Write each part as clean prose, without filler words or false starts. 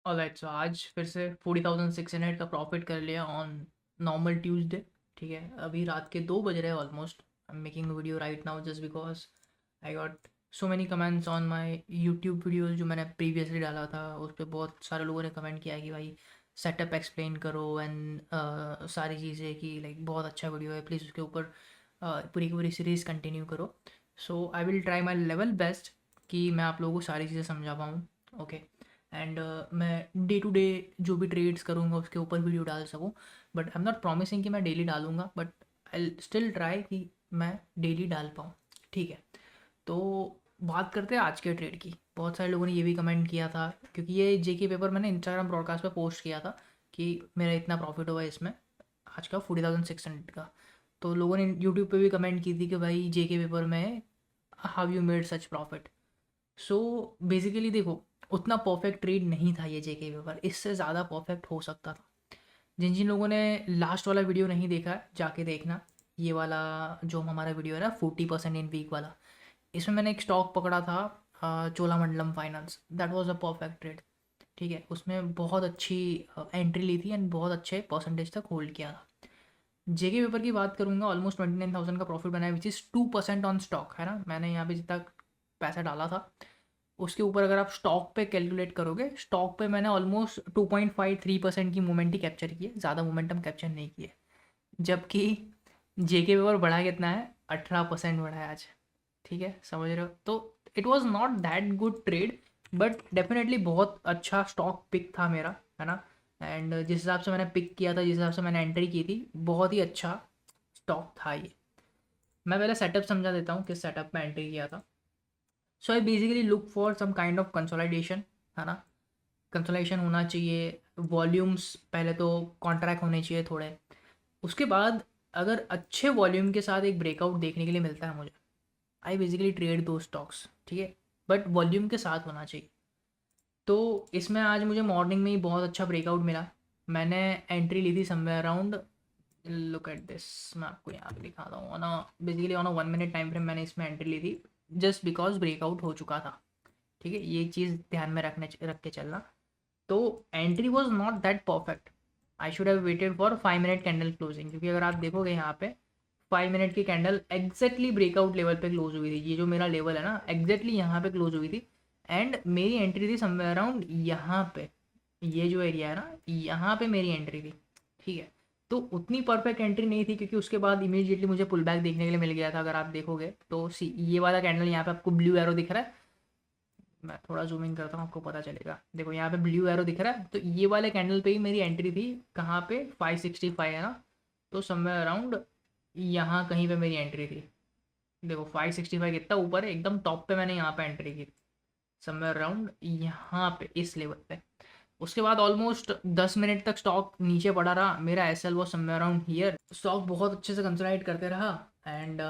Alright, सो आज फिर से 40,600 का प्रॉफिट कर लिया ऑन नॉर्मल ट्यूसडे। ठीक है, अभी रात के 2 बज रहे हैं almost. I am making video right now just because I got so many comments on my YouTube videos जो मैंने प्रीवियसली डाला था। उस पर बहुत सारे लोगों ने कमेंट किया कि भाई सेटअप एक्सप्लेन करो एंड सारी चीज़ें कि लाइक बहुत अच्छा वीडियो है, प्लीज़ उसके ऊपर पूरी की पूरी सीरीज़ कंटिन्यू करो। So I will try my level best कि मैं आप लोगों को सारी चीज़ें समझा पाऊँ। ओके, एंड मैं डे टू डे जो भी ट्रेड्स करूँगा उसके ऊपर वीडियो डाल सकूँ। But I am not promising कि मैं डेली डालूँगा, बट आई स्टिल ट्राई कि मैं डेली डाल पाऊँ। ठीक है, तो बात करते हैं आज के ट्रेड की। बहुत सारे लोगों ने ये भी कमेंट किया था, क्योंकि ये जेके पेपर मैंने इंस्टाग्राम ब्रॉडकास्ट पे पोस्ट किया था कि मेरा इतना प्रॉफिट हुआ इसमें आज का 40,600 का। तो लोगों ने यूट्यूब पे भी कमेंट की थी कि भाई जेके पेपर में how you made such profit. So basically देखो, उतना परफेक्ट ट्रेड नहीं था ये जेके पेपर, इससे ज़्यादा परफेक्ट हो सकता था। जिन जिन लोगों ने लास्ट वाला वीडियो नहीं देखा है जाके देखना। ये वाला जो हमारा वीडियो है ना 40% इन वीक वाला, इसमें मैंने एक स्टॉक पकड़ा था Cholamandalam finance. That was a perfect trade. ठीक है, उसमें बहुत अच्छी एंट्री ली थी एंड बहुत अच्छे परसेंटेज तक होल्ड किया था। जेके पेपर की बात करूंगा, ऑलमोस्ट 29,000 का प्रॉफिट बनाया, विच इज़ 2% ऑन स्टॉक है ना। मैंने यहाँ पे जितना पैसा डाला था उसके ऊपर अगर आप स्टॉक पे कैलकुलेट करोगे, स्टॉक पे मैंने ऑलमोस्ट 2.53% की मोमेंट ही कैप्चर की है, ज़्यादा मोमेंटम कैप्चर नहीं की है। जबकि जेके पेपर बढ़ा कितना है, 18% बढ़ा है आज। ठीक है, समझ रहे हो? तो it was not that good trade, but definitely बहुत अच्छा स्टॉक पिक था मेरा, है ना। एंड जिस हिसाब से मैंने पिक किया था, जिस हिसाब से मैंने एंट्री की थी, बहुत ही अच्छा स्टॉक था ये। मैं पहले सेटअप समझा देता हूँ किस सेटअप में एंट्री किया था। So I basically look for some kind of consolidation, है ना। कंसोलिडेशन होना चाहिए, वॉल्यूम्स पहले तो कॉन्ट्रैक्ट होने चाहिए थोड़े। उसके बाद अगर अच्छे वॉल्यूम के साथ एक ब्रेकआउट देखने के लिए मिलता है मुझे, आई बेसिकली ट्रेड दो स्टॉक्स। ठीक है, बट वॉल्यूम के साथ होना चाहिए। तो इसमें आज मुझे मॉर्निंग में ही बहुत अच्छा ब्रेकआउट मिला। मैंने एंट्री ली थी somewhere around, look at this, मैं आपको यहाँ पे दिखाता हूँ। On a basically on a 1 minute time frame मैंने इसमें एंट्री ली थी, जस्ट बिकॉज ब्रेकआउट हो चुका था। ठीक है, ये चीज़ ध्यान में रख के चलना। तो entry was not that perfect. I should have waited for 5 minute candle closing, क्योंकि अगर आप देखोगे यहाँ पे 5 मिनट की कैंडल एग्जैक्टली ब्रेकआउट लेवल पे क्लोज हुई थी। ये जो मेरा लेवल है ना, एग्जैक्टली यहाँ पे क्लोज हुई थी। एंड मेरी एंट्री थी समवेयर अराउंड यहाँ पे, ये जो एरिया है ना, यहाँ पे मेरी एंट्री थी। ठीक है, तो उतनी परफेक्ट एंट्री नहीं थी, क्योंकि उसके बाद इमीडिएटली मुझे पुल बैक देखने के लिए मिल गया था। अगर आप देखोगे तो सी ये वाला कैंडल यहाँ पे आपको ब्लू एरो दिख रहा है। मैं थोड़ा जूमिंग करता हूँ, आपको पता चलेगा। देखो यहाँ पे ब्लू एरो दिख रहा है, तो ये वाले कैंडल पे ही मेरी एंट्री थी। कहाँ पे? 565 है ना, तो समवेयर अराउंड यहाँ कहीं पे मेरी एंट्री थी। देखो 565 कितना ऊपर है, एकदम टॉप पे मैंने यहाँ पे एंट्री की, समवेयर अराउंड यहाँ पे इस लेवल पे। उसके बाद ऑलमोस्ट 10 मिनट तक स्टॉक नीचे पड़ा रहा, मेरा एस एल वो समवेयर अराउंड हियर। स्टॉक बहुत अच्छे से कंसोलिडेट करते रहा। एंड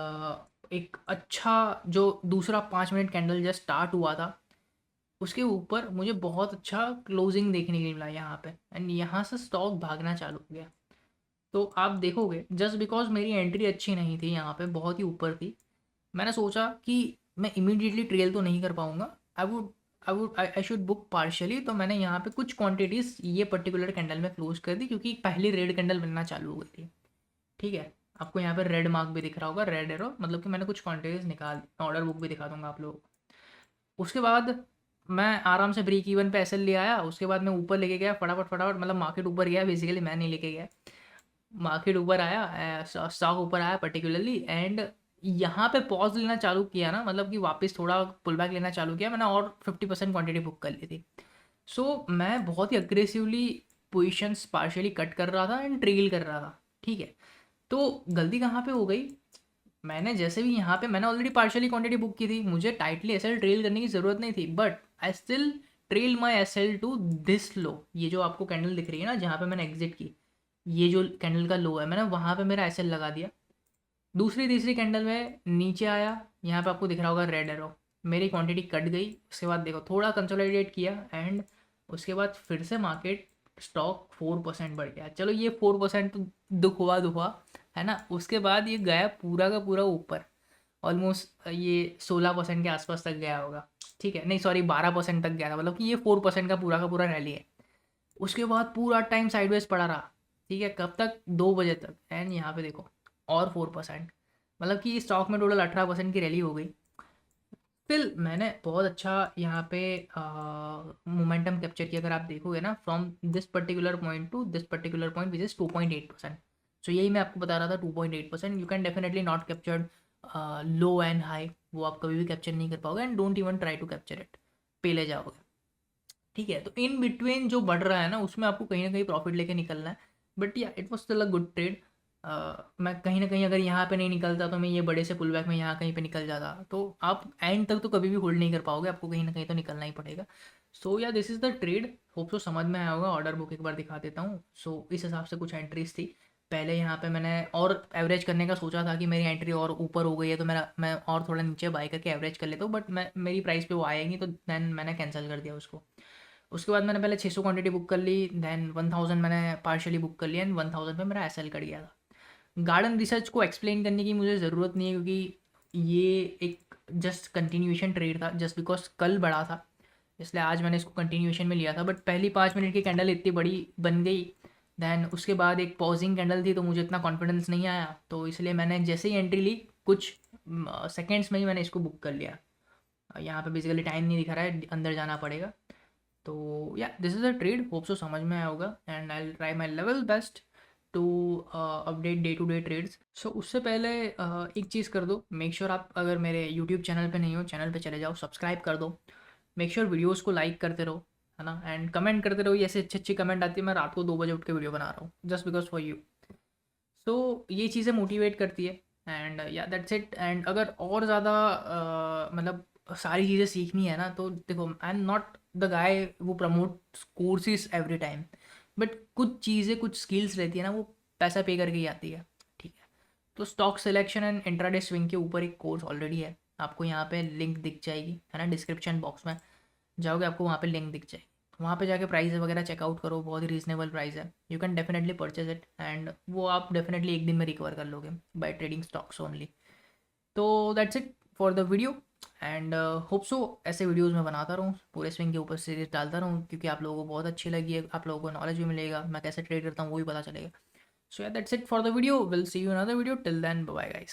एक अच्छा जो दूसरा 5 मिनट कैंडल जस्ट स्टार्ट हुआ था, उसके ऊपर मुझे बहुत अच्छा क्लोजिंग देखने के लिए मिला यहाँ पे। एंड यहाँ से स्टॉक भागना चालू हो गया। तो आप देखोगे, जस्ट बिकॉज मेरी एंट्री अच्छी नहीं थी, यहाँ पे बहुत ही ऊपर थी, मैंने सोचा कि मैं इमीडिएटली ट्रेल तो नहीं कर पाऊंगा। I should book partially. तो मैंने यहाँ पे कुछ क्वांटिटीज़ ये पर्टिकुलर कैंडल में क्लोज कर दी, क्योंकि पहली रेड कैंडल बनना चालू हो गई थी। ठीक है, आपको यहाँ पे रेड मार्क भी दिख रहा होगा, रेड एरो, मतलब कि मैंने कुछ क्वांटिटीज़ निकाल, ऑर्डर बुक भी दिखा दूंगा आप लोगों को। उसके बाद मैं आराम से ब्रेक इवन पे एसएल ले आया। उसके बाद मैं ऊपर लेके गया फटाफट फटाफट, मतलब मार्केट ऊपर गया, बेसिकली मैं नहीं लेके गया, मार्केट ऊपर आया, स्टॉक ऊपर आया पर्टिकुलरली। एंड यहाँ पे पॉज लेना चालू किया ना, मतलब कि वापस थोड़ा पुल बैक लेना चालू किया मैंने, और 50% क्वांटिटी बुक कर ली थी। सो मैं बहुत ही अग्रेसिवली पोजिशंस पार्शियली कट कर रहा था एंड ट्रेल कर रहा था। ठीक है, तो गलती कहाँ पे हो गई, मैंने जैसे भी यहाँ पे मैंने ऑलरेडी पार्शियली क्वांटिटी बुक की थी, मुझे टाइटली एसएल ट्रेल करने की ज़रूरत नहीं थी, but I still trail my SL to this low. ये जो आपको कैंडल दिख रही है ना, जहाँ पे मैंने एग्जिट की, ये जो कैंडल का लो है, मैंने वहाँ पे मेरा एसएल लगा दिया। दूसरी तीसरी कैंडल में नीचे आया, यहाँ पे आपको दिख रहा होगा रेड एरो, मेरी क्वांटिटी कट गई। उसके बाद देखो थोड़ा कंसोलिडेट किया, एंड उसके बाद फिर से मार्केट स्टॉक 4% बढ़ गया। चलो ये 4% तो दुख हुआ, है ना। उसके बाद ये गया पूरा का पूरा ऊपर, ऑलमोस्ट ये 16% के आसपास तक गया होगा। ठीक है, नहीं सॉरी 12% तक गया था, मतलब कि ये 4% का पूरा रैली है। उसके बाद पूरा टाइम साइडवेज पड़ा रहा, ठीक है, कब तक, 2 बजे तक। एंड यहाँ पे देखो और 4%, मतलब कि स्टॉक में टोटल 18% की रैली हो गई। स्टिल मैंने बहुत अच्छा यहाँ पे मोमेंटम कैप्चर किया। अगर आप देखोगे ना, from this particular point to this particular point which is 2.8%। So यही मैं आपको बता रहा था, 2.8%। You can definitely not capture low and high, वो आप कभी भी कैप्चर नहीं कर पाओगे, and don't even try to capture it, पेले जाओगे, ठीक है। तो इन बिटवीन जो बढ़ रहा है ना, उसमें आपको कहीं ना कहीं प्रॉफिट लेके निकलना है। बट या it was still a good trade. मैं कहीं ना कहीं अगर यहाँ पे नहीं निकलता तो मैं ये बड़े से पुल बैक में यहाँ कहीं पे निकल जाता, तो आप एंड तक तो कभी भी होल्ड नहीं कर पाओगे, आपको कहीं ना कहीं तो निकलना ही पड़ेगा। सो या this is the trade. Hope so समझ में आया होगा। ऑर्डर बुक एक बार दिखा देता हूँ। सो इस हिसाब से कुछ एंट्रीज थी। पहले यहाँ पे मैंने और एवरेज करने का सोचा था कि मेरी एंट्री और ऊपर हो गई है तो मैं और थोड़ा नीचे बाई करके एवरेज कर लेता हूँ, बट मैं मेरी प्राइस पे वो आएगी, तो देन मैंने कैंसिल कर दिया उसको। उसके बाद मैंने पहले 600 क्वांटिटी बुक कर ली, देन 1000 मैंने पार्शियली बुक कर लिया, एंड 1000 पे मेरा एसएल कट गया था। गार्डन रिसर्च को एक्सप्लेन करने की मुझे ज़रूरत नहीं है, क्योंकि ये एक जस्ट कंटिन्यूएशन ट्रेड था, जस्ट बिकॉज कल बढ़ा था इसलिए आज मैंने इसको कंटिन्यूएशन में लिया था। बट पहली 5 मिनट की कैंडल इतनी बड़ी बन गई, देन उसके बाद एक पॉजिंग कैंडल थी, तो मुझे इतना कॉन्फिडेंस नहीं आया, तो इसलिए मैंने जैसे ही एंट्री ली कुछ सेकेंड्स में ही मैंने इसको बुक कर लिया। यहाँ पे बेसिकली टाइम नहीं दिखा रहा है, अंदर जाना पड़ेगा। तो yeah this is a trade. Hope so समझ में आया होगा, and I try my level best to update day to day trades. So उससे पहले एक चीज़ कर दो, मेक श्योर आप अगर मेरे यूट्यूब चैनल पे नहीं हो, चैनल पे चले जाओ, सब्सक्राइब कर दो, मेक श्योर वीडियोज़ को लाइक करते रहो, है ना, एंड कमेंट करते रहो। ये ऐसे अच्छी अच्छी कमेंट आती है, मैं रात को 2 बजे उठ के वीडियो बना रहा हूँ जस्ट बिकॉज फॉर यू। सो ये चीज़ें मोटिवेट करती है, एंड या दैट्स इट। एंड अगर और ज़्यादा मतलब सारी चीज़ें सीखनी है ना, तो देखो I am not the guy who promote courses every time, but कुछ चीज़ें कुछ स्किल्स रहती है ना, वो पैसा पे करके ही आती है, ठीक है। तो stock selection and intraday swing के ऊपर एक कोर्स ऑलरेडी है, आपको यहाँ पे लिंक दिख जाएगी, है ना, डिस्क्रिप्शन बॉक्स में जाओगे आपको वहाँ पे लिंक दिख जाएगी, वहाँ पे जाके प्राइस वगैरह चेकआउट करो, बहुत ही रीजनेबल प्राइस है, you can definitely purchase it, and वो आप डेफिनेटली एक दिन में रिकवर कर लोगे बाय ट्रेडिंग स्टॉक्स ओनली। तो that's it for the video, and hope so ऐसे वीडियोस मैं बनाता रहूँ, पूरे स्विंग के ऊपर सीरीज डालता रहूँ, क्योंकि आप लोगों को बहुत अच्छी लगी है, आप लोगों को नॉलेज भी मिलेगा, मैं कैसे ट्रेड करता हूँ वो भी पता चलेगा। सो या that's it for the video, we'll see you in another video, till then bye guys.